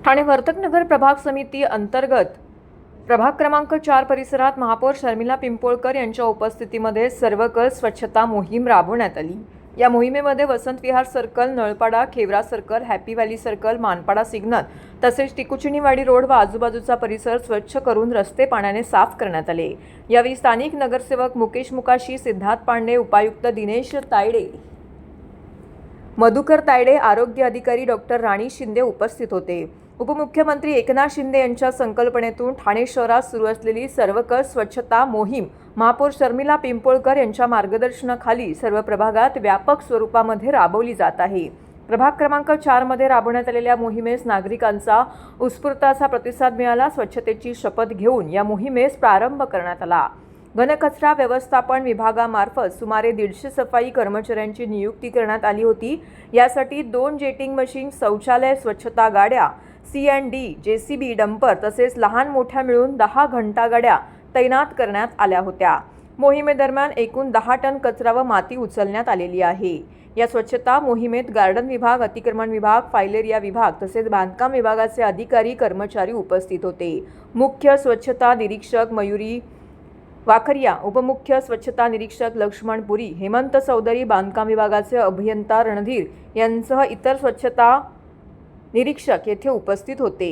ठाणे वर्तकनगर प्रभाग समिती अंतर्गत प्रभाग क्रमांक 4 परिसरात महापौर शर्मिला पिंपोळकर यांच्या उपस्थितीमध्ये सर्वकष स्वच्छता मोहीम राबवण्यात आली। या मोहिमेमध्ये Vasant Vihar circle, Nalpada, Khewra circle, Happy Valley circle, Manpada signal तसेच टिकुचिनीवाडी रोड व आजूबाजूचा परिसर स्वच्छ करून रस्ते पाण्याने साफ करण्यात आले। यावेळी स्थानिक नगरसेवक मुकेश मुकाशी, सिद्धार्थ पांडे, उपायुक्त दिनेश तायडे, मधुकर तायडे, आरोग्य अधिकारी डॉक्टर राणी शिंदे उपस्थित होते। उपमुख्यमंत्री एकनाथ शिंदे यांच्या संकल्पनेतून ठाणे शहरात सुरू असलेली सर्वकष स्वच्छता मोहीम महापौर शर्मिला पिंपोळकर यांच्या मार्गदर्शनाखाली सर्व प्रभागात व्यापक स्वरूपामध्ये राबवली जात आहे। प्रभाग क्रमांक 4 मध्ये राबवण्यात आलेल्या मोहिमेस नागरिकांचा उत्स्फूर्त प्रतिसाद मिळाला। स्वच्छतेची शपथ घेऊन या मोहिमेस प्रारंभ करण्यात आला। घनकचरा व्यवस्थापन विभागामार्फत सुमारे 150 सफाई कर्मचाऱ्यांची नियुक्ती करण्यात आली होती। यासाठी 2 जेटिंग मशीन, शौचालय, स्वच्छता गाड्या, C&D, JCB, डंपर तसेच लहान मोठ्या मिळून 10 घंटा गाड्या तैनात करण्यात आल्या होत्या। मोहिमेदरम्यान एकूण 10 टन कचरा व माती उचलण्यात आलेली आहे। या स्वच्छता मोहिमेत गार्डन विभाग, अतिक्रमण विभाग, फाईल एरिया विभाग तसेच बांधकाम विभागाचे अधिकारी कर्मचारी उपस्थित होते। मुख्य स्वच्छता निरीक्षक मयुरी वाखरिया, उपमुख्य स्वच्छता निरीक्षक लक्ष्मण पुरी, हेमंत चौधरी, बांधकाम विभागाचे अभियंता रणधीर यांसह इतर स्वच्छता निरीक्षक येथे उपस्थित होते।